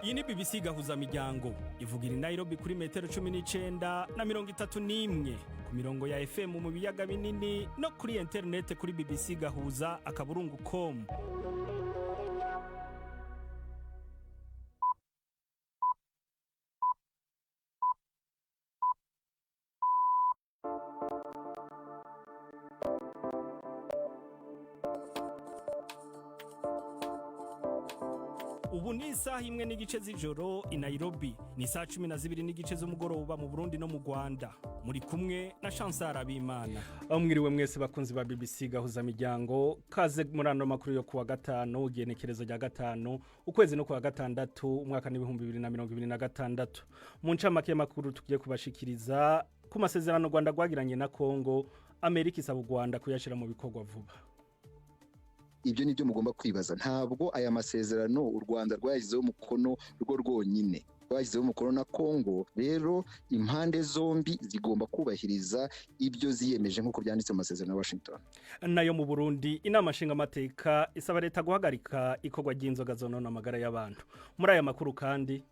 Iyi ni BBC gahuza miryango ivugira i Nairobi kuri metero 19 na 31 ku mirongo ya FM mu biyaga binini no kuri internet kuri bbcgahuza.com. Ubu ni isaha imwe n'igice z'ijoro i Nairobi, ni saa 12 n'igice z'umugoroba mu Burundi no mu Rwanda. Muri kumwe na Chancel Abimana. Mwiriwe mwese bakunzi ba BBC gahuza miryango, kaze murano makuru yo kuwa gatano, ugenekerezo rya gatano, ukwezi no kuwa gatandatu, umwaka ni 2026. Mu ncamake makuru tugiye kubashikiriza ku masezerano Rwanda rwagiranye na Kongo, Amerika isaba u Rwanda kuyashira mu bikorwa vuba. Ibyo nibyo mugomba kwibaza, ntabwo aya masezerano u Rwanda rwayizeho umukono rwo rwonyine, rwayizeho umukono na Kongo. Rero impande zombi zigomba kubahiriza ibyo ziyemeje nk'uko byanditse mu masezerano ya Washington. Nayo mu Burundi inama nshinga amateka isaba leta guhagarika ikorwa ry'inzoga zonona amagara y'abantu. Muri aya makuru kandi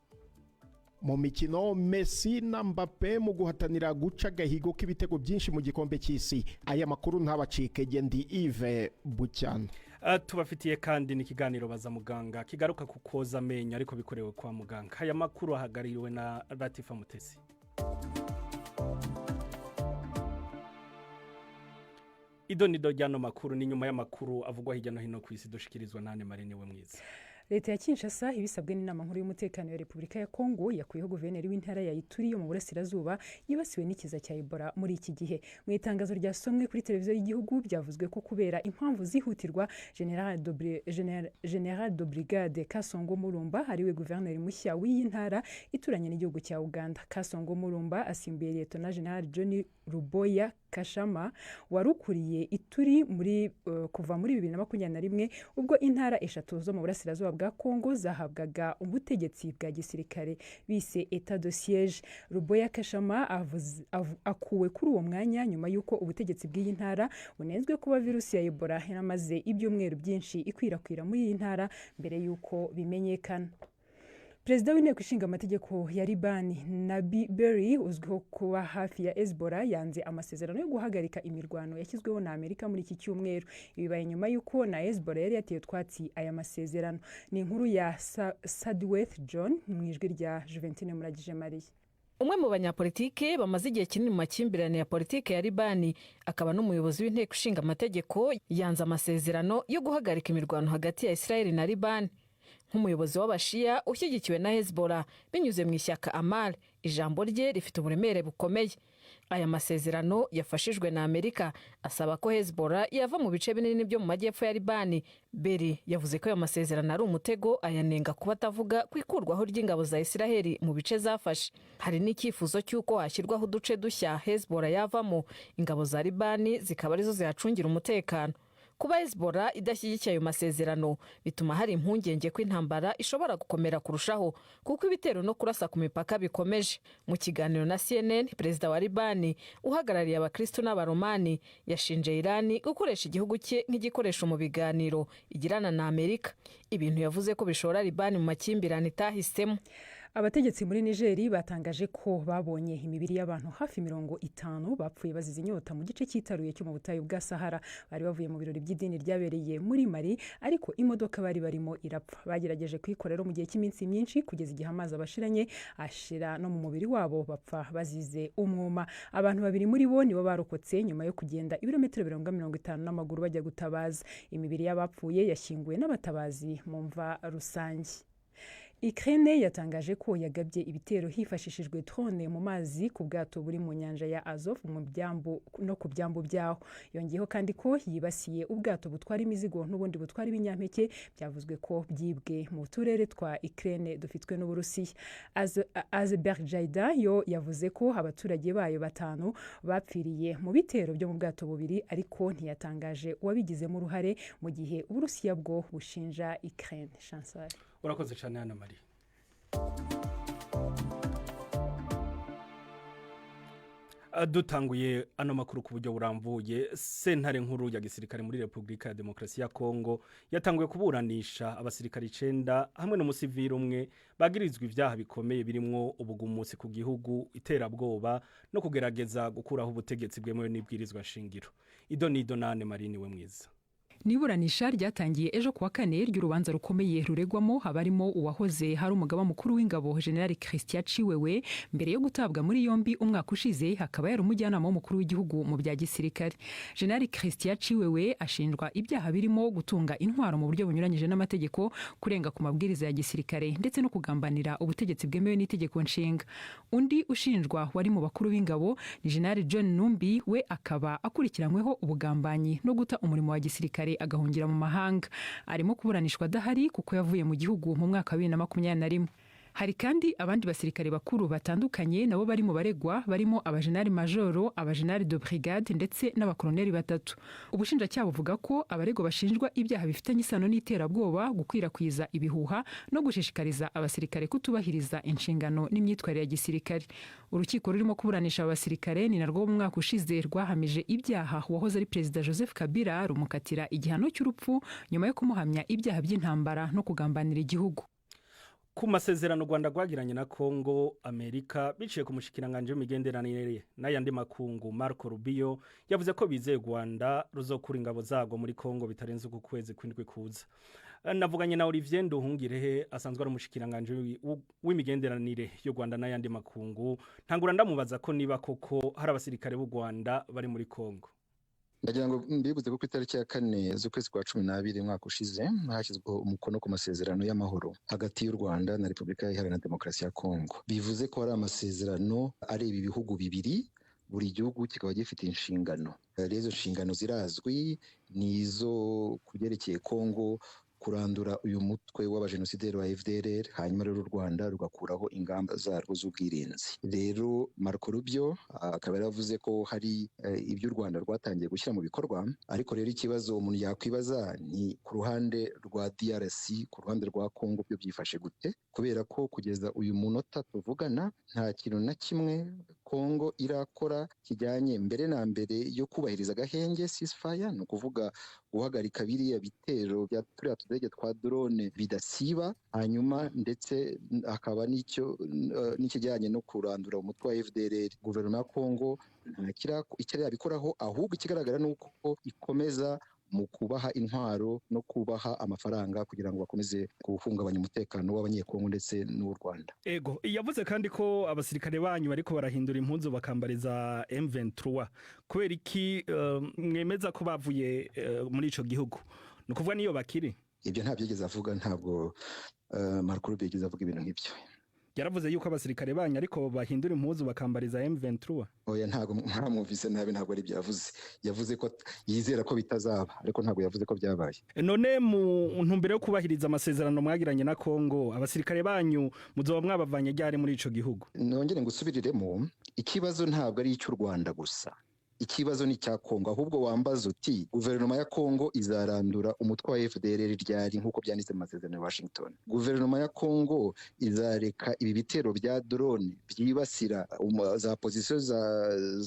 mu mikino Messi na Mbappe mu guhatanira guca gahigo k'ibitego byinshi mu gikombe cy'isi. Aya makuru ntabacike gendi Yves Bucyana. Tubafitiye kandi n'ikiganiro baza muganga kigaruka ku koza amenyo ariko bikorewe kwa muganga. Aya makuru ahagaririwe na Latifa Mutesi. Idonido ryano makuru ni nyuma y'amakuru avugwa hirya no hino ku isi dushikirizwa nane Marine we mwiza. Leta ya Kinshasa ibisabwe n'inama nkuru y'umutekano ya Republika ya Kongo yakuyeho guverineri w'intara ya Ituri yo mu burasirazuba yibasiwe n'ikiza cya Ebola muri iki gihe. Mu itangazo ryasomwe kuri televiziyo y'igihugu byavuzwe ko kubera impamvu zihutirwa General de Brigade Kasongo Mulumba ariwe guverineri mushya w'iyi ntara ituranye n'igihugu cya Uganda. Kasongo Mulumba asimbuye Lieutenant General John Ruboya Kashama warukuriye Ituri muri kuva muri 2021 ubwo intara eshatu zo mu burasirazuba bwa Kongo zahabwaga ubutegetsi bwa gisirikare bise état de siège. Ruboya Kashama akuwe kuri uwo mwanya nyuma yuko ubutegetsi bw'iyi ntara bunenzwe kuba virusi ya Ebola yaramaze ibyumweru byinshi ikwirakwira muri iyi ntara mbere yuko bimenyekana. Perezida w'inteko ishinga amategeko ya Libani Nabi Berri uzwiho kuba hafi ya Hezbollah yanze amasezerano yo guhagarika imirwano yashyizweho na Amerika muri iki cyumweru. Ibibaye nyuma yuko na Hezbollah yari yateye twatsi aya masezerano. Ni inkuru ya Sadworth John mu ijwi rya Juventine Muragije Marie. Umwe mu banyapolitike bamaze igihe kinini mu makimbirane ya politike ya Libani akaba n'umuyobozi w'inteko ishinga amategeko yanze amasezerano yo guhagarika imirwano hagati ya Israel na Libani. Nk'umuyobozi w'abashia ushyigikiwe na Hezbollah binyuze mu ishyaka Amal, ijambo rye rifite uburemere bukomeye. Aya masezerano yafashijwe na Amerika asaba ko Hezbollah yava mu bice binini byo mu majyepfo ya Libani. Berri yavuze ko ayo masezerano ari umutego, ayanenga kuba atavuga kwikurwaho ry'ingabo za Israel mu bice zafashe. Hari n'ikifuzo cy'uko hashyirwaho uduce dushya Hezbollah yavamo, ingabo za Libani zikaba arizo zihacungira umutekano. Kuba Hezbollah idashyigikiye ayo masezerano bituma hari impungenge ko intambara ishobora gukomera kurushaho kuko ibitero no kurasa ku mipaka bikomeje. Mu kiganiro na CNN, perezida wa Libani uhagarariye abakristo n'abaromani yashinje Irani gukoresha igihugu cye nk'igikoresho mu biganiro igirana na Amerika, ibintu yavuze ko bishora Libani mu makimbirane itahisemo. Abategetsi muri Nigeria batangaje ko babonye imibiri y'abantu hafi 50 bapfuye bazize inyota mu gice cyitaruye cyo mu butayu bwa Sahara. Bari bavuye mu birori by'idini ryabereye muri Mali ariko imodoka bari barimo irapfa. Bagerageje kwikorera mu gihe cy'iminsi myinshi kugeza igihe amazi abashiranye ashira no mu mubiri wabo bapfa bazize umwuma. Abantu babiri muri bo nibo barokotse nyuma yo kugenda ibirometero 150 n'amaguru bajya gutabaza. Imibiri y'abapfuye yashyinguwe n'abatabazi mu mva rusange. Ukraine yatangaje ko yagabye ibitero hifashishijwe drone mu mazi ku bwato buri mu nyanja ya Azov mu byambu no ku byambu byaho. Yongeyeho kandi ko yibasiye ubwato butwara imizigo n'ubundi butwara ibinyampeke byavuzwe ko byibwe mu turere twa Ukraine dufitwe n'Uburusiya. Azerbaijan yo yavuze ko abaturage bayo 5 bapfiriye mu bitero byo mu bwato bubiri ariko ntiyatangaje uwabigizemo uruhare mu gihe Uburusiya bwo bushinja Ukraine. Chancel urakoze cyane Ana Marie. Dutanguye ano makuru ku buryo burambuye, sentare nkuru ya gisirikare muri Republika ya Demokarasi ya Kongo yatanguye kuburanisha abasirikare 9 hamwe n'umusivili umwe bagirizwa ivyaha bikomeye birimwo ubugumutsi ku gihugu, iterabwoba no kugerageza gukuraho ubutegetsi bwemewe n'ibwirizwa shingiro. Idonido nane Marini we mwiza. Niburanisha ryatangiye ejo kuwa kane ry'urubanza rukomeye ruregwamo habarimo uwahoze hari umugaba mukuru w'ingabo General Christian Chiwewe mbere yo gutabwa muri yombi umwaka ushize, hakaba yari umujyanama w'umukuru w'igihugu mu bya gisirikare. General Christian Chiwewe ashinjwa ibyaha birimo gutunga intwaro mu buryo bunyuranyije n'amategeko, kurenga ku mabwiriza ya gisirikare ndetse no kugambanira ubutegetsi bwemewe n'itegeko nshinga. Undi ushinjwa wari mu bakuru b'ingabo ni General John Numbi, we akaba akurikiranyweho ubugambanyi no guta umurimo wa gisirikare agahungira mu mahanga. Arimo kuburanishwa adahari kuko yavuye mu gihugu mu mwaka wa 2021. Hari kandi abandi basirikare bakuru batandukanye nabo bari mu baregwa, barimo abajenali majoro, abajenali de brigade ndetse n'abakoloneli 3. Ubushinjacyaha buvuga ko abaregwa bashinjwa ibyaha bifitanye isano n'iterabwoba, gukwirakwiza ibihuha no gushishikariza abasirikare kutubahiriza inshingano n'imyitwarire ya gisirikare. Urukiko rurimo kuburanisha abasirikare ni narwo mu mwaka ushize rwahamije ibyaha wahoze ari Perezida Joseph Kabila, rumukatira igihano cy'urupfu nyuma yo kumuhamya ibyaha by'intambara no kugambanira igihugu. Ku masezerano Rwanda rwagiranye na Kongo, Amerika biciye ku mushikiranganje w'imigenderanire n'ayandi makungu Marco Rubio yavuze ko bizeye Rwanda ruzokura ingabo zago muri Kongo bitarenze uku kwezi kw'indwi kuza. Navuganye na Olivier Nduhungirehe asanzwe ari umushikiranganje w'imigenderanire y'u Rwanda n'ayandi makungu. Ntangura ndamubaza ko niba koko hari abasirikare b'u Rwanda bari muri Kongo. Ndagira ngo mbibuze ko itariki ya 4 z'ukwezi kwa 12 mwaka ushize hashyizweho umukono ku masezerano y'amahoro hagati y'u Rwanda na Republika Iharanira Demokarasi ya Kongo. Bivuze ko hari amasezerano areba ibihugu bibiri, buri gihugu kikaba gifite inshingano. Rezo nshingano zirazwi, nizo kugerekeye Kongo kurandura uyu mutwe w'abajenosideri wa FDLR, hanyuma rero u Rwanda rugakuraho ingamba zarwo z'ubwirinzi. Rero Marco Rubio akaba yaravuze ko hari ibyo u Rwanda rwatangiye gushyira mu bikorwa, ariko rero ikibazo umuntu yakwibaza ni ku ruhande rwa DRC, ku ruhande rwa Kongo byo byifashe gute, kubera ko kugeza uyu munota tuvugana nta kintu na kimwe Kongo irakora kijyanye mbere na mbere yo kubahiriza agahenge ceasefire, no kuvuga guhagarika biriya bitero bya turiya tudege twa drone bidasiba, hanyuma ndetse hakaba n'ikijyanye no kurandura umutwe wa FDLR. Guverinoma ya Kongo nta icyo yabikoraho, ahubwo ikigaragara nuko ikomeza mu kubaha intwaro no kubaha amafaranga kugira ngo bakomeze guhungabanya umutekano w'abanyekongo ndetse n'u Rwanda. Ego yavuze kandi ko abasirikare banyu bariko barahindura impunzu bakambariza M23. Kubera iki mwemeza ko bavuye muri ico gihugu? Nukuvuga niyo bakiri? Ibyo nta byigeze avuga, ntabwo Marco Rubio yigeze avuga ibintu nk'ibyo. Yaravuze yuko abasirikare banyu ariko bahindura impuzu bakambariza M23. Oya, ntago ntamwumvise nabi, ntabwo ari byavuze. Yavuze ko yizera ko bitazaba, ariko ntabwo yavuze ko byabaye. None mu ntumbero yo kubahiriza amasezerano mwagiranye na Kongo, abasirikare banyu muzoba mwabavanye ryari muri ico gihugu? Nongere ngusubiriremo, ikibazo ntabwo ari icy'u Rwanda gusa. Ikibazo ni cya Kongo, ahubwo wambaza uti guverinoma ya Kongo izarandura umutwe wa FDLR ryari nkuko byanditse mu masezerano ya Washington. Guverinoma ya Kongo izareka ibi bitero bya drone byibasira za position za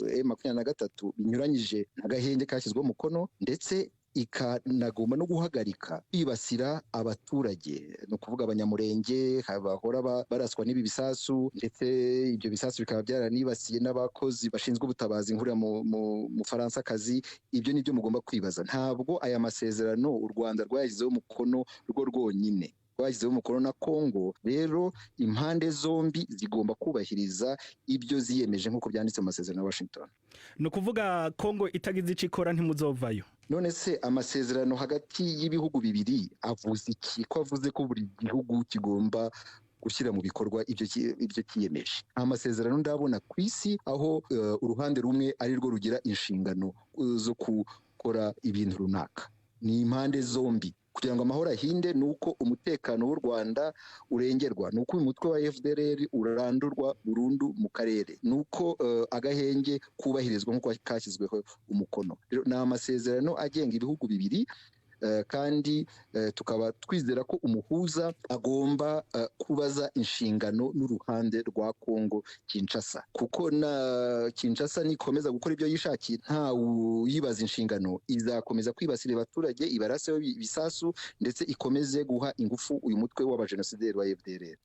M23 binyuranyije n'agahenge kashyizwe umukono, ndetse ikanagomba no guhagarika kwibasira abaturage, no kuvuga abanyamurenge bahora baraswa n'ibi bisasu, ndetse ibyo bisasu bikaba byaranibasiye n'abakozi bashinzwe ubutabazi nkuriya mu Faransa-kazi. Ibyo nibyo mugomba kwibaza. Ntabwo aya masezerano u Rwanda rwayizeho umukono rwo rwonyine, rwayizeho umukono na Kongo. Rero impande zombi zigomba kubahiriza ibyo ziyemeje nk'uko byanditse mu masezerano ya Washington. No kuvuga Kongo itagize icikora ntimuzovayo. None se amasezerano hagati y'ibihugu bibiri avuze iki? Ko avuze ko buri gihugu kigomba gushyira mu bikorwa ibyo kiyemeje. Amasezerano ndabona ku isi aho uruhande rumwe ari rwo rugira inshingano zo gukora ibintu runaka. Ni impande zombi. Kugira ngo amahoro ahinde nuko umutekano w'u Rwanda urengerwa, nuko umutwe wa FDLR urandurwa burundu mu karere, nuko agahenge kubahirizwa nkuko kashyizweho umukono. Rero na amasezerano agenga ibihugu bibiri kandi tukaba twizera ko umuhuza agomba kubaza inshingano n'uruhande rwa Kongo Kinshasa, kuko na Kinshasa nikomeza gukora ibyo yishakiye nta uyibaza inshingano izakomeza kwibasira abaturage, ibaraseho ibisasu ndetse ikomeze guha ingufu uyu mutwe w'abajenosideri wa FDLR.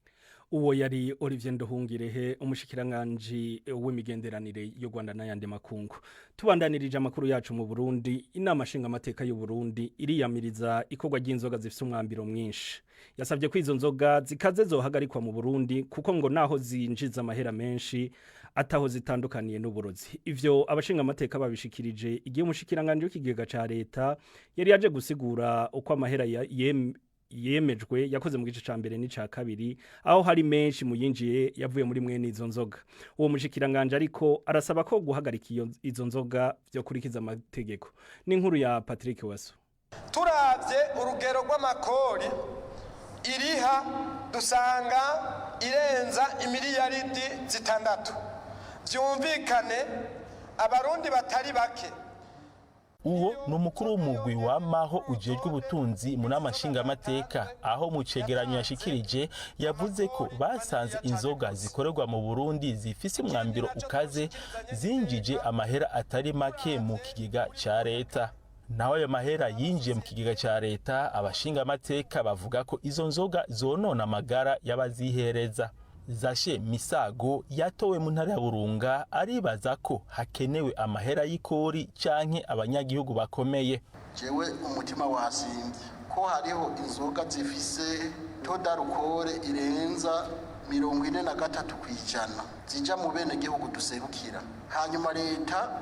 Uwo yari Olivier Nduhungirehe, umushikiranganji w'imigenderanire y'u Rwanda n'ayandi makungu. Tubandanirije amakuru yacu mu Burundi, inama nshinga amateka y'u Burundi iriyamiriza ikorwa ry'inzoga zifite umwambiro mwinshi. Yasabye ko izo nzoga zikaze zohagarikwa mu Burundi kuko ngo naho zinjiza amahera menshi ataho zitandukaniye n'uburozi. Ivyo abashinga amateka babishikirije igihe umushikiranganje w'ikigega ca leta yari yaje gusigura uko amahera yemejwe yakoze mu gice ca mbere n'ica kabiri, aho hari menshi mu yinjiye yavuye muri mwene izo nzoga. Uwo mushikiranganje ariko arasaba ko guhagarika izo nzoga byo kurikiza amategeko. N'inkuru ya Patrick Waso. Turavye urugero rw'amakori iriha dusanga irenza imiliyaridi 6. Vyumvikane abarundi batari bake. Uwo ni umukuru w'umugwi w'amaho ujejwe ubutunzi mu nama nshingamateka, aho mu cegeranyo yashikirije yavuze ko basanze inzoga zikorerwa mu Burundi zifise umwambiro ukaze zinjije amahera atari make mu kigega ca leta. Naho ayo mahera yinjiye mu kigega ca leta, abashingamateka bavuga ko izo nzoga zonona amagara y'abazihereza. Zashe Misago yatowe mu ntara ya Burunga aribaza ko hakenewe amahera y'ikori canke abanyagihugu bakomeye. Jewe umutima wasimbye ko hariho inzoga zifise todarukore irenza 43% zija mu bene gihugu duserukira, hanyuma leta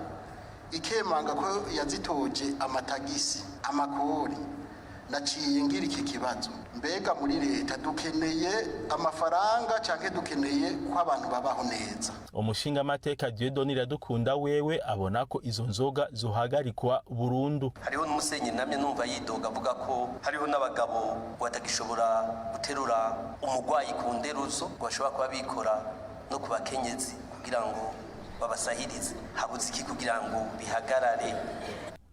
ikemanga ko yazitoje amatagisi amakori. Naciye ngira iki kibazo, mbega muri leta dukeneye amafaranga canke dukeneye ko abantu babaho neza? Umushinga amateka Dieudonne Iradukunda wewe abona ko izo nzoga zohagarikwa burundu. Hariho n'umusenyi namye numva yidoga avuga ko hariho n'abagabo batagishobora guterura umugwayi ku nderuzo ngo bashobora kuba bikora no kubakenyezi kugira ngo babasahirize. Habuze iki kugira ngo bihagarare?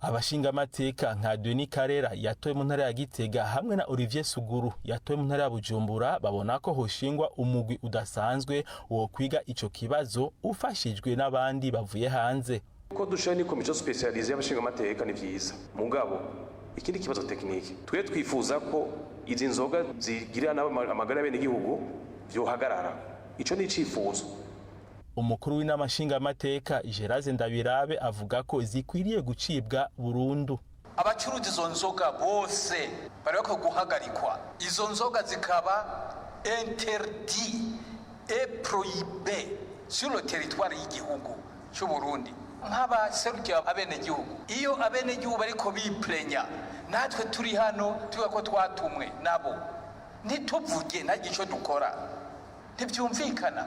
Abashinga amateka nka Denis Karera yatowe mu ntara ya Gitega hamwe na Olivier Suguru yatowe mu ntara ya Bujumbura babona ko hoshingwa umugwi udasanzwe wo kwiga ico kibazo ufashijwe n'abandi bavuye hanze. Ko dushoye ni komisiyo specialisée y'abashinga amateka ni vyiza. Mugabo ikindi kibazo tekiniki twe twifuza ko izi nzoga zigirira n'amagara y'abene gihugu vyohagarara. Ico ni icifuzo. Umukuru w'inama nshingamateka Geraze Ndabirabe avuga ko zikwiriye gucibwa burundu. Abacuruza izo nzoga bose bariko guhagarikwa, izo nzoga zikaba interdit et prohibé sur le territoire y'igihugu cy'u Burundi. Nk'abaserukiye abene gihugu, iyo abene gihugu bariko biplenya, natwe turi hano tuvuga ko twatumwe nabo, ntituvuge nta gico dukora, ntivyumvikana.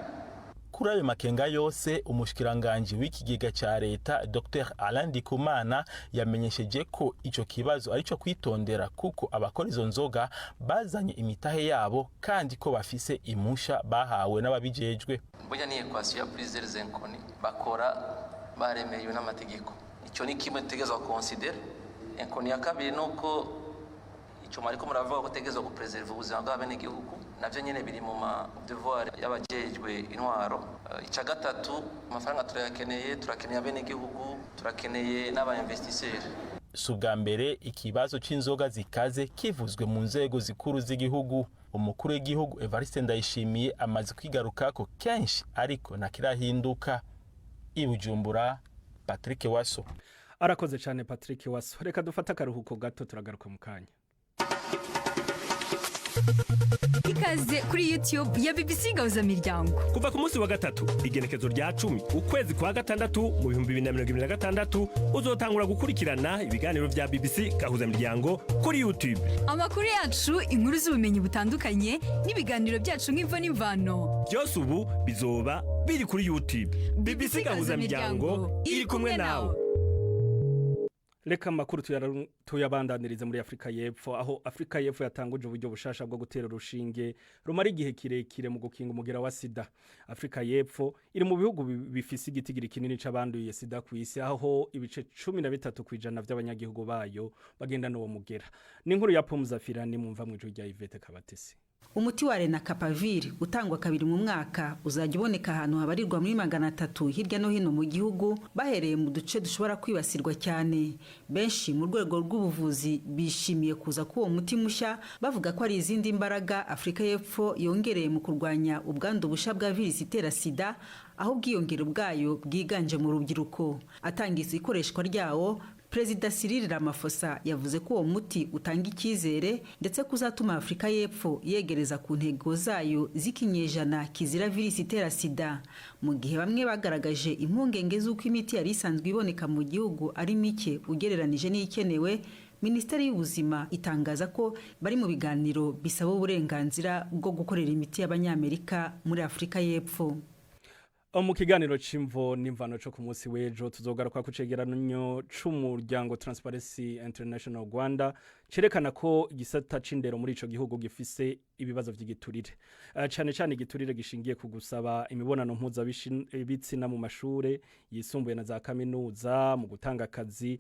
Kuri ayo makenga yose umushikiranganje w'ikigega ca leta Dr Alain Ndikumana yamenyesheje ko ico kibazo arico kwitondera kuko abakora izo nzoga bazanye imitahe yabo kandi ko bafise imusha bahawe n'ababijejwe. Burya ni equation ya plusieurs inconnus bakora baremerewe n'amategeko. Ico ni kimwe tegezwa considérer. Inconnus ya kabiri nuko ico mariko muravuga ko tegezwa kupreserve ubuzima bw'abene gihugu. Navyo nyene biri mu ma devoir y'abajejwe intwaro. Ica gatatu amafaranga turakeneye abene gihugu, turakeneye n'aba investisseurs. Subwa mbere ikibazo c'inzoga zikaze kivuzwe mu nzego zikuru z'igihugu. Umukuru w'igihugu Evariste Ndayishimiye amaze kwigarukako kenshi ariko nakirahinduka. I Bujumbura, Patrick Waso. Arakoze cyane Patrick Waso. Reka dufata akaruhuko gato turagaruka mu kanya. Ikaze kuri YouTube ya BBC Gahuza Miryango. Kuva ku munsi wa gatatu igenekezo rya 10 ukwezi kwa gatandatu mu 2026 uzotangura gukurikirana ibiganiro vya BBC Gahuza Miryango kuri YouTube. Amakuru yacu, inkuru z'ubumenyi butandukanye n'ibiganiro byacu nk'imvo n'imvano. Byose ubu bizoba biri kuri YouTube. BBC Gahuza Miryango iri kumwe nawe. Reka makuru tuyabandanirize muri Afrika y'Epfo aho Afrika y'Epfo yatanguje uburyo bushasha bwo gutera urushinge rumara igihe kirekire mu gukinga umugera wa sida. Afrika y'Epfo iri mu bihugu bifise igitigiri kinini c'abanduye sida ku isi aho ibice 13% by'abanyagihugu bayo bagenda n'uwo mugera. Ni inkuru ya Pomzafirani mumva mu ijwi rya Yvette Kabatesi. Umuti wa Lenacapavir utangwa kabiri mu mwaka uzajya uboneka ahantu habarirwa muri 300 hirya no hino mu gihugu bahereye mu duce dushobora kwibasirwa cyane. Benshi mu rwego rw'ubuvuzi bishimiye kuza k'uwo muti mushya bavuga ko ari izindi imbaraga Afrika y'Epfo yongereye mu kurwanya ubwandu busha bwa virusi itera sida aho bwiyongera bwayo bwiganje mu rubyiruko. Atangiza ikoreshwa ryawo Perezida Cyril Ramaphosa yavuze ko uwo muti utanga icyizere ndetse kuzatuma Afrika y'Epfo yegereza ku ntego zayo z'ikinyejana kizira virusi itera sida. Mu gihe bamwe bagaragaje impungenge z'uko imiti yari isanzwe iboneka mu gihugu ari mike ugereranije n'ikenewe, Minisiteri y'Ubuzima itangaza ko bari mu biganiro bisaba uburenganzira bwo gukorera imiti y'Abanyamerika muri Afrika y'Epfo. Mu kiganiro c'imvo n'imvano cyo ku munsi w'ejo tuzogaruka ku cegeranyo c'umuryango Transparency International Rwanda cerekana ko igisata c'indero muri ico gihugu gifise ibibazo vy'igiturire. Cyane cyane igiturire gishingiye ku gusaba imibonano mpuzabitsina mu mashure yisumbuye na za kaminuza mu gutanga akazi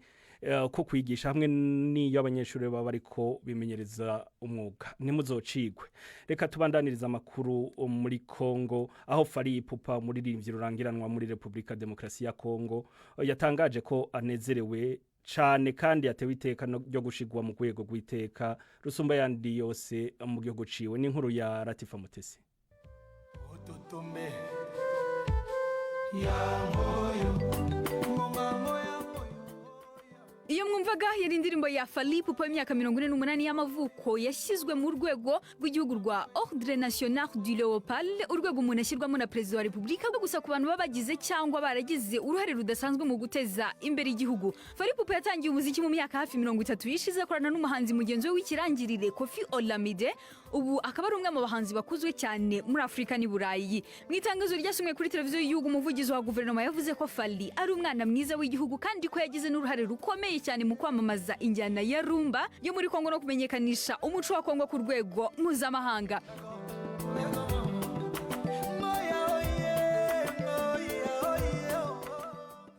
ko kwigisha hamwe n'iyo abanyeshuri baba bariko bimenyereza umwuga nimuzocigwe. Reka tubandaniriza amakuru muri Kongo aho Fally Ipupa umuririmbyi rurangiranwa muri Republika Demokarasi ya Kongo yatangaje ko anezerewe cyane kandi yatewe iteka ryo gushigwa mu rwego rw'iteka rusumba yandi yose mu gihugu ciwe. Ni inkuru ya Latifa Mutesi. Iyo mwumvaga yari indirimbo ya Fally Ipupa y'imyaka 48 y'amavuko yashyizwe mu rwego rw'igihugu rwa Ordre National du Léopard, urwego umuntu ashyirwamo na Perezida wa Repubulika bwo gusa ku bantu babagize cyangwa baragize uruhare rudasanzwe mu guteza imbere igihugu. Fally Ipupa yatangiye umuziki mu myaka hafi 30 yishize akorana n'umuhanzi mugenzi we w'ikirangirire Koffi Olomide, ubu akaba ari umwe mu bahanzi bakuzwe cyane muri Afrika ni Burayi. Mu itangazo ryasomwe kuri televiziyo y'igihugu umuvugizi wa guverinoma yavuze ko Fally ari umwana mwiza w'igihugu kandi ko yagize n'uruhare rukomeye cyane mu kwamamaza injyana ya rumba yo muri Kongo no kumenyekanisha umuco wa Kongo ku rwego mpuzamahanga.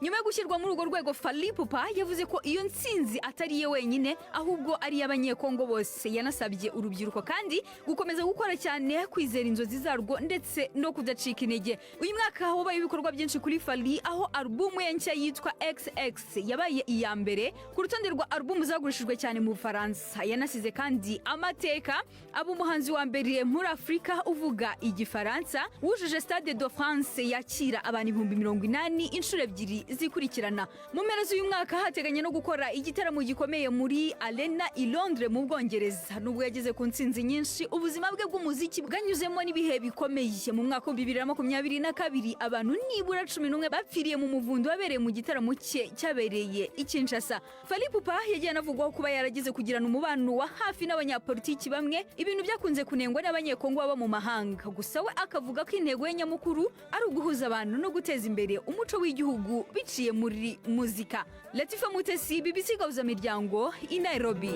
Nyuma yo gushyirwa muri urwo rwego Fally Ipupa yavuze ko iyo ntsinzi atari ye wenyine ahubwo ari y'abanyekongo bose. Yanasabye urubyiruko kandi gukomeza gukora cyane, kwizera inzozi zarwo ndetse no kudacika intege. Uyu mwaka wabaye ibikorwa byinshi kuri Fally aho album ye nshya yitwa XX yabaye iya mbere ku rutonde rwa album zagurishijwe cyane mu Faransa. Yanasize kandi amateka abo umuhanzi wa mbere muri Afrika uvuga igifaransa wujuje Stade de France yakira abantu 80,000 inshuro ebyiri zikurikirana. Mu mpera z'uyu mwaka hateganya no gukora igitaramo gikomeye muri Arena i Londres mu Bwongereza. Nubwo yageze ku ntsinzi nyinshi, ubuzima bwe bw'umuziki bwanyuzemo n'ibihe bikomeye. Mu mwaka wa 2022 abantu nibura 11 bapfiriye mu muvundo wabereye mu gitaramo cye cyabereye i Kinshasa. Fally Ipupa yagiye anavugwaho kuba yaragize kugirana umubano wa hafi n'abanyapolitiki bamwe, ibintu byakunze kunengwa n'abanyekongo baba mu mahanga. Gusa we akavuga ko intego ye nyamukuru ari uguhuza abantu no guteza imbere umuco w'igihugu biciye muri muzika. Latifa Mutesi, BBC Gahuza Miryango i Nairobi.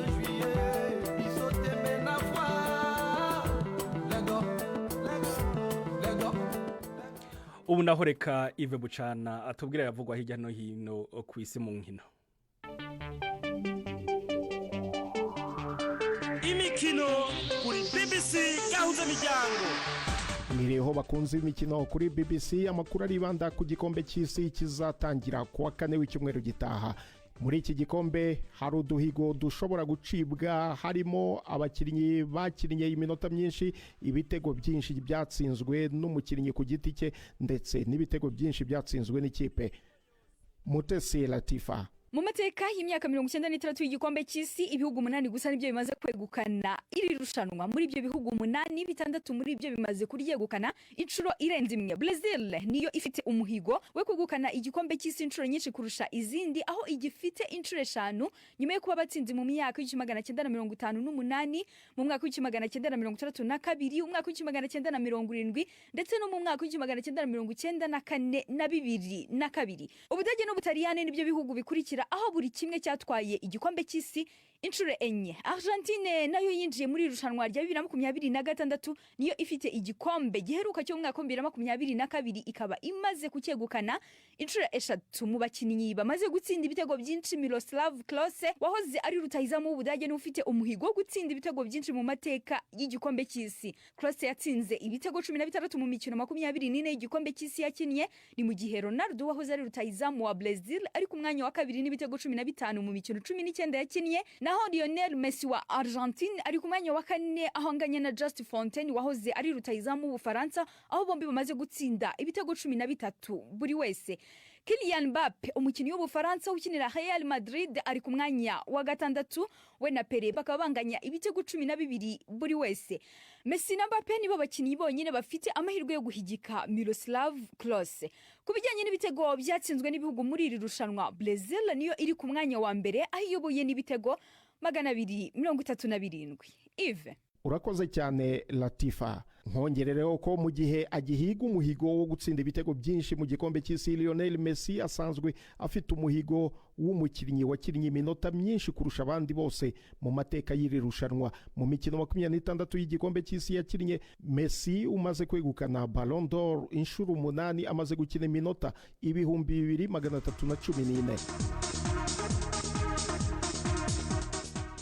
Ubu naho reka Yves Bucana atubwira yavugwa hirya no hino ku isi mu nkino. Imikino kuri BBC Gahuza Miryango. Mireho bakunze imikino kuri BBC, amakuru aribanda ku gikombe cy'isi kizatangira kuwa 4 w'icyumweru gitaha. Muri iki gikombe hari uduhigo dushobora gucibwa, harimo abakinnyi bakinnye iminota myinshi, ibitego byinshi byatsinzwe n'umukinnyi ku giti cye ndetse n'ibitego byinshi byatsinzwe n'ikipe. Mutesi Latifa. Mu mateka y'imyaka 93 y'igikombe cy'isi, ibihugu 8 gusa nibyo bimaze kwegukana iri rushanwa. Muri ibyo bihugu 8, bitandatu muri ibyo bimaze kuryegukana inshuro irenze imwe. Brazil niyo ifite umuhigo we kwegukana igikombe cy'isi inshuro nyinshi kurusha izindi, aho igifite inshuro 5 nyuma yo kuba batsinze mu myaka y'1958, mu mwaka w'1932, umwaka w'1970 ndetse no mu mwaka w'1994 na 2002. Ubudage n'Ubutaliyani nibyo bihugu bikurikira ikurikira aho buri kimwe cyatwaye igikombe cy'isi inshuro enye. Argentine nayo yinjiye muri irushanwa rya 2026 niyo ifite igikombe giheruka cyo mu mwaka 2022 ikaba imaze kucyegukana inshuro eshatu. Mu bakinnyi bamaze gutsinda ibitego byinshi Miroslav Klose wahoze ari rutahizamu w'Ubudage ni ufite umuhigo wo gutsinda ibitego byinshi mu mateka y'igikombe cy'isi. Klose yatsinze ibitego 16 mu mikino 24 y'igikombe cy'isi yakinnye, ni mu gihe Ronaldo wahoze ari rutahizamu wa Brazil ari ku mwanya wa kabiri n'ibitego 15 mu mikino 19 yakinnye, naho Lionel Messi wa Argentine ari ku mwanya wa kane ahanganye na Just Fontaine wahoze ari rutahizamu w'Ubufaransa, aho bombi bamaze gutsinda ibitego 13 buri wese. Kylian Mbappe umukinnyi w'Ubufaransa ukinira Real Madrid ari ku mwanya wa gatandatu, we na Pele bakaba banganya ibitego 12 buri wese. Messi na Mbappe nibo bakinnyi bonyine bafite amahirwe yo guhigika Miroslav Klose. Ku bijyanye n'ibitego byatsinzwe n'ibihugu muri iri rushanwa, Brazil niyo iri ku mwanya wa mbere aho iyoboye n'ibitego 237. Yves, urakoze cyane Latifa. Nkongerereho ko mu gihe agihiga umuhigo wo gutsinda ibitego byinshi mu gikombe cy'isi, Lionel Messi asanzwe afite umuhigo w'umukinnyi wakinnye iminota myinshi kurusha abandi bose mu mateka y'iri rushanwa. Mu mikino 26 y'igikombe cy'isi yakinnye, Messi umaze kwegukana Ballon d'Or inshuro 8 amaze gukina iminota 2314.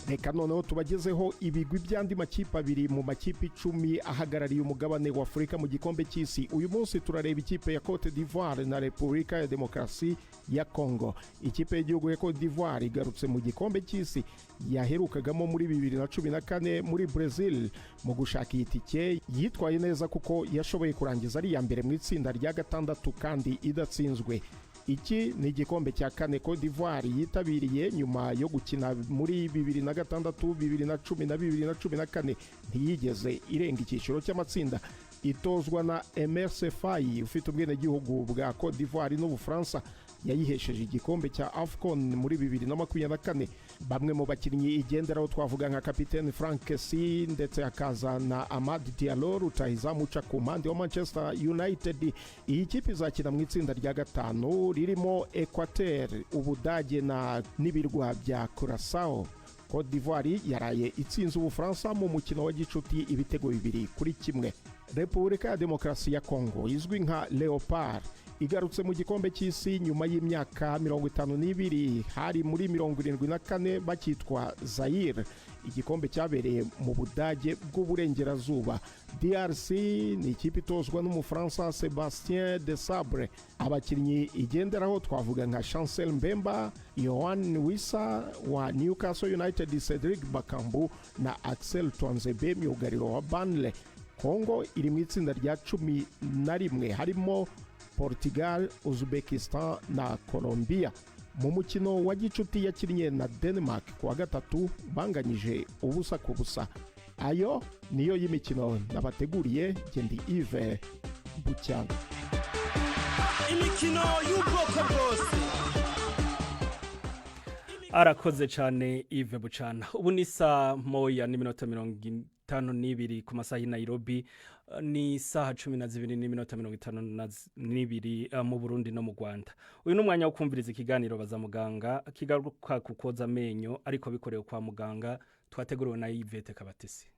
Reka noneho tubagezeho ibigwi by'andi makipe abiri mu makipe 10 ahagarariye umugabane wa Afurika mu gikombe cy'isi. Uyu munsi turareba ikipe ya Cote d'Ivoire na Repubulika ya Demokarasi ya Congo. Ikipe y'igihugu ya Cote d'Ivoire igarutse mu gikombe cy'isi yaherukagamo muri 2014 muri Brazil mu gushaka itike. Yitwaye neza kuko yashoboye kurangiza ari ya mbere mu itsinda rya gatandatu kandi idatsinzwe. Iki ni igikombe cya kane Cote d'Ivoire yitabiriye nyuma yo gukina muri 2006, 2010 na 2014 ntiyigeze irenga icyiciro cy'amatsinda. Itozwa na Emerse Faye ufite ubwenegihugu bwa Cote d'Ivoire n'Ubufaransa, yayihesheje igikombe cya AFCON muri 2024. Bamwe mu bakinnyi igenderaho twavuga nka kapiteni Frank Kessie ndetse akaza na Amad Diallo rutahizamu uca ku mpande wa Manchester United. Iyi kipe izakina mu itsinda rya gatanu ririmo Equateur, Ubudage n'ibirwa bya Curaçao. Cote d'Ivoire yaraye itsinze Ubufaransa mu mukino wa gicuti ibitego 2-1. Repubulika ya Demokarasi ya Congo izwi nka Leopard igarutse mu gikombe cy'isi nyuma y'imyaka 52, hari muri 74 bakitwa Zaire. Igikombe cyabereye mu Budage bw'uburengerazuba. DRC ni ikipe itozwa n'Umufaransa Sébastien Desabre. Abakinnyi igenderaho twavuga nka Chancel Mbemba, Yohan Wissa wa Newcastle United, Cedric Bakambu na Axel Twanzebe myugariro wa Burnley. Congo iri mu itsinda rya 11 harimo Portugal, Uzbekistan na Colombia. Mu mukino wa gicuti yakinnye na Denmark kuwa gatatu banganyije 1-1. Ayo niyo y'imikino nabateguriye. Gendi Yves Bucyanga. Imikino y'ubwoko bwose. Arakoze cyane Yves Bucana. Ubu ni saa moya n'iminota 52 ku masaha y'i Nairobi, ni saha 12 n'iminota 52 mu Burundi no mu Rwanda. Uyu ni umwanya wo kumviriza ikiganiro baza muganga kigaruka kukoza amenyo ariko bikorewe kwa muganga, twateguriwe na Yvette Kabatesi.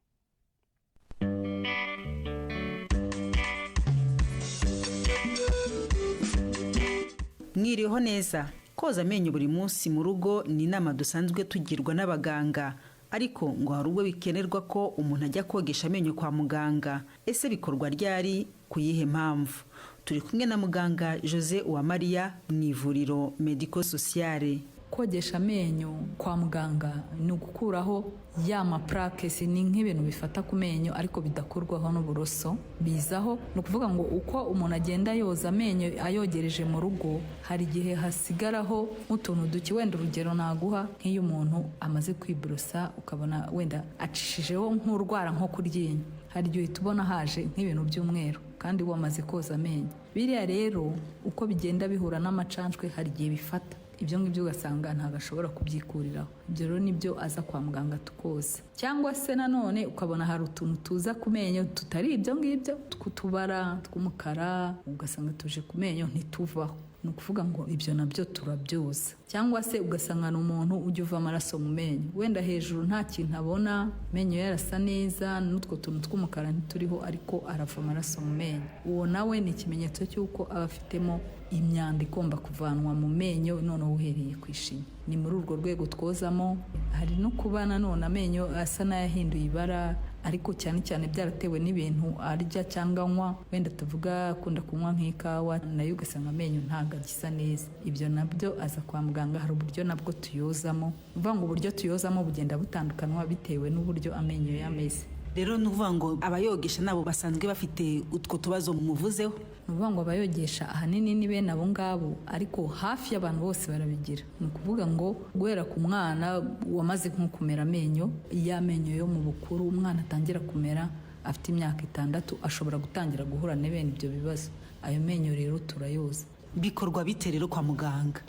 Mwiriho neza. Koza amenyo buri munsi mu rugo ni inama dusanzwe tugirwa n'abaganga, ariko ngo hari ubwo bikenerwa ko umuntu ajya kogesha amenyo kwa muganga. Ese bikorwa ryari, kuyihe mpamvu? Turi kumwe na muganga Jose Uwamariya mu ivuriro Medico Sociale. Kogesha amenyo kwa muganga ni ugukuraho ya maplaque, ni nk'ibintu bifata ku menyo ariko bidakorwaho n'uburoso bizaho. Ni ukuvuga ngo uko umuntu agenda yoza amenyo ayogereje mu rugo, hari igihe hasigaraho nk'utuntu duke. Wenda urugero naguha, nk'iyo umuntu amaze kwiborosa ukabona wenda acishijeho nk'urwara nko kuryinyo, hari igihe tubona haje nk'ibintu by'umweru kandi wamaze koza amenyo. Biriya rero uko bigenda bihura n'amacanshwe, hari igihe bifata ibyo ngibyo ugasanga ntabwo ashobora kubyikuriraho. Ibyo rero nibyo aza kwa muganga tukoza. Cyangwa se nanone ukabona hari utuntu tuza ku menyo tutari ibyo ngibyo tw'utubara tw'umukara, ugasanga tuje ku menyo ntituvaho. Ni ukuvuga ngo ibyo nabyo turabyoza. Cyangwa se ugasanga umuntu ujya uva amaraso mu menyo, wenda hejuru nta kintu abona, menyo yarasa neza, n'utwo tuntu tw'umukara ntituriho, ariko arava amaraso mu menyo. Uwo nawe ni ikimenyetso cy'uko aba afitemo imyanda igomba kuvanwa mu menyo, noneho uhereye ku ishinya. Ni muri urwo rwego twozamo. Hari no kuba nanone amenyo asa n'ayahinduye ibara, ariko cyane cyane byaratewe n'ibintu arya cyangwa anywa, wenda tuvuga akunda kunywa nk'ikawa, nayo ugasanga amenyo ntabwo agisa neza. Ibyo nabyo aza kwa muganga, hari uburyo nabwo tuyozamo. Uvuga ngo uburyo tuyozamo bugenda butandukanwa bitewe n'uburyo amenyo yameze. Rero nuvuga ngo abayogesha nabo basanzwe bafite utwo tubazo muvuzeho. Nuvuga ngo abayogesha ahanini ni bene abo ngabo, ariko hafi y'abantu bose barabigira. Ni ukuvuga ngo guhera ku mwana wamaze nko kumera amenyo, y'amenyo yo mu bukuru, umwana atangira kumera afite imyaka 6 ashobora gutangira guhura n'ibene ibyo bibazo. Ayo menyo rero turayoza. Bikorwa bite rero kwa muganga?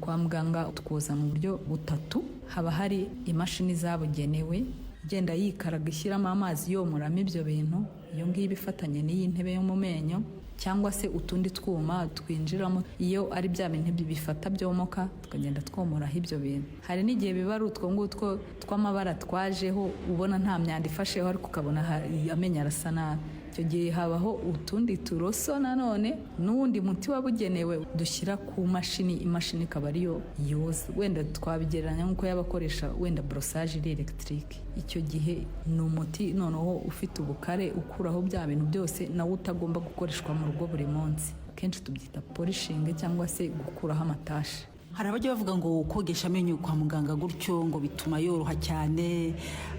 Kwa muganga twoza mu buryo butatu. Haba hari imashini zabugenewe genda yikaraga ishyiramo amazi yomoramo ibyo bintu, iyo ngiyo bifatanye n'iyi ntebe yo mu menyo, cyangwa se utundi twuma twinjiramo iyo ari bya bintu bifata byomoka, tukagenda twomoraho ibyo bintu. Hari n'igihe biba ari utwo ngutwo tw'amabara twajeho, ubona nta myanda ifasheho, ariko ukabona amenyo arasa nabi. Icyo gihe habaho utundi turoso nanone n'uwundi muti wabugenewe dushyira ku mashini, imashini ikaba ariyo yoza. Wenda twabigereranya nk'uko yabakoresha wenda brossage electrique. Icyo gihe ni umuti noneho ufite ubukare ukuraho bya bintu byose, nawe utagomba gukoreshwa mu rugo buri munsi. Kenshi tubyita polishing cyangwa se gukuraho amatashi. Hari abajya bavuga ngo kogesha amenyo kwa muganga gutyo ngo bituma yoroha cyane,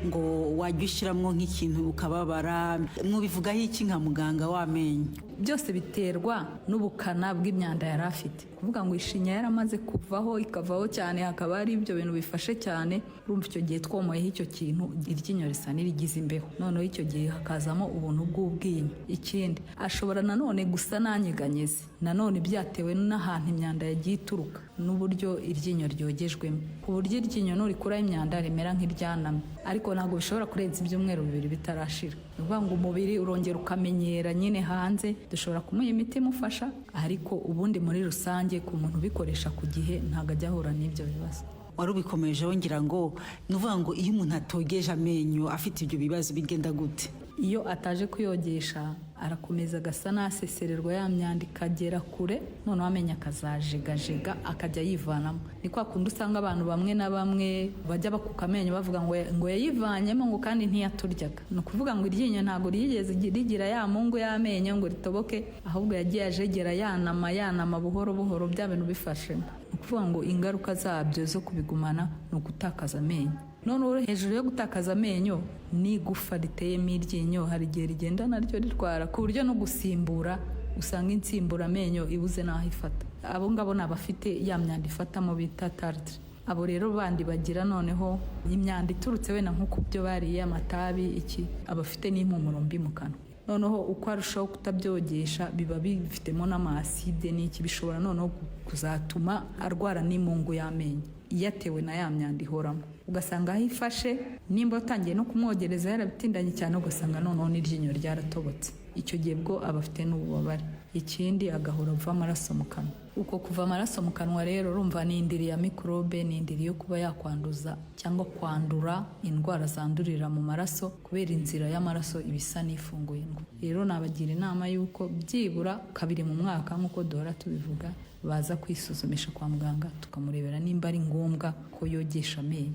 ngo wajya ushyiramo nk'ikintu ukababara. Mwivugaho iki nka muganga w'amenyo? Byose biterwa n'ubukana bw'imyanda yari afite. Kuvuga ngo ishinya yaramaze kuvaho ikavaho cyane, hakaba ari ibyo bintu bifashe cyane, urumva icyo gihe twomoyeho icyo kintu iryinyo risa n'irigize imbeho, noneho icyo gihe hakazamo ubuntu bw'ubwinyo. Ikindi ashobora nanone gusa nanyeganyeze, nanone byatewe n'ahantu imyanda yagiye ituruka n'uburyo iryinyo ryogejwemo, ku buryo iryinyo nurikuraho imyanda rimera nk'iryanamye, ariko ntabwo bishobora kurenza ibyumweru 2 bitarashira. Uvuga ngo umubiri urongera ukamenyera nyine hanze, dushobora kumuha imiti imufasha, ariko ubundi muri rusange ku muntu ubikoresha ku gihe ntabwo ajya ahura n'ibyo bibazo. Wari ubikomeje wongira ngo nuvuga ngo iyo umuntu atogeje amenyo afite ibyo bibazo bigenda gute? Iyo ataje kuyogesha arakomeza agasa nasesererwa ya myanda ikagera kure, noneho amenyo akazajegajega akajya yivanamo. Ni kwa kundi usanga abantu bamwe na bamwe bajya bakuka amenyo bavuga ngo yayivanyemo ngo kandi ntiyaturyaga. Ni ukuvuga ngo iryinyo ntabwo ryigeze rigira ya mungu y'amenyo ngo ritoboke, ahubwo yagiye ajegera yanama buhoro buhoro bya bintu bifashemo. Ni ukuvuga ngo ingaruka zabyo zo kubigumana ni ugutakaza amenyo. None hejuru yo gutakaza amenyo ni gufa riteyemo iryinyo, hari igihe rigenda naryo ritwara ku buryo no gusimbura usanga insimbura amenyo ibuze naho ifata. Abo ngabo nabafite ya myanda ifatamo bita tartre. Abo rero bandi bagira noneho imyanda iturutse wenda nko kubyo bariye amatabi iki, abafite n'impumuro mbi mu kanwa. Noneho uko arushaho kutabyogesha biba bifitemo n'amaside n'iki, bishobora noneho kuzatuma arwara n'imungu y'amenyo iyatewe na ya myanda ihoramo. Ugasanga aho ifashe nimba utangiye no kumwogereza yarabitindanye cyane, ugasanga noneho n'iryinyo ryaratobotse. Icyo gihe bwo aba afite n'ububabare. Ikindi agahora ava amaraso mu kanwa. Uko kuva amaraso mu kanwa rero urumva ni indiri ya mikorobe, ni indiri yo kuba yakwanduza cyangwa kwandura indwara zandurira mu maraso, kubera inzira y'amaraso ibisa n'ifunguye. Rero nabagira inama y'uko byibura 2 mu mwaka nk'uko duhora tubivuga, baza kwisuzumisha kwa muganga tukamurebera nimba ari ngombwa ko yogesha amenyo.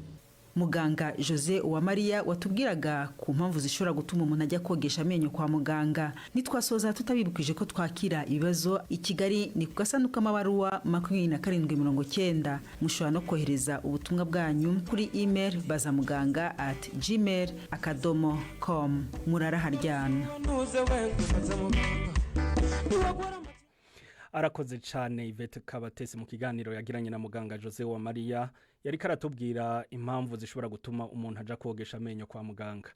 Muganga Jose Uwamariya watubwiraga ku mpamvu zishobora gutuma umuntu ajya kogesha amenyo kwa muganga. Nitwasoza tutabibukije ko twakira ibibazo i Kigali ni ku gasanduku k'amabaruwa 2790. Mushobora no kohereza ubutumwa bwanyu kuri email bazamuganga@gmail.com. Murara haryana. Arakoze cyane Yvette Kabatesi mu kiganiro yagiranye na muganga Jose Uwamariya. yari karatubwira impamvu zishobora gutuma umuntu aja kogesha amenyo kwa muganga.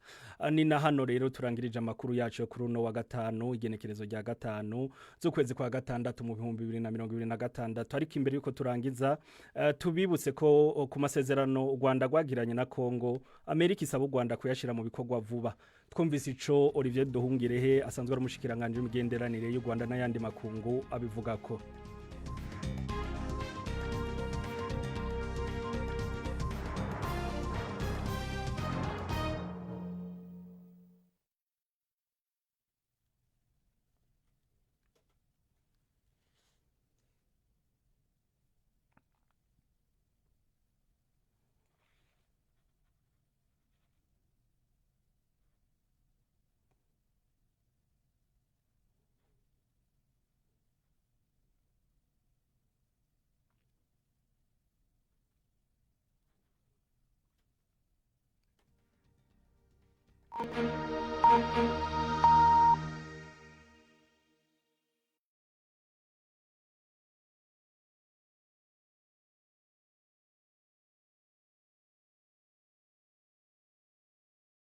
Ni na hano rero turangirije amakuru yacu yo kuri uno wa gatanu igenekerezo rya gatanu z'ukwezi kwa gatandatu mu 2026 ariko imbere yuko turangiza tubibutse ko ku masezerano u Rwanda rwagiranye na Kongo Amerika isaba u Rwanda kuyashira mu bikorwa vuba. Twumvise ico Olivier Duhungirehe asanzwe ari umushikiranganje w'imigenderanire y'u Rwanda n'ayandi makungu abivuga ko Thank you.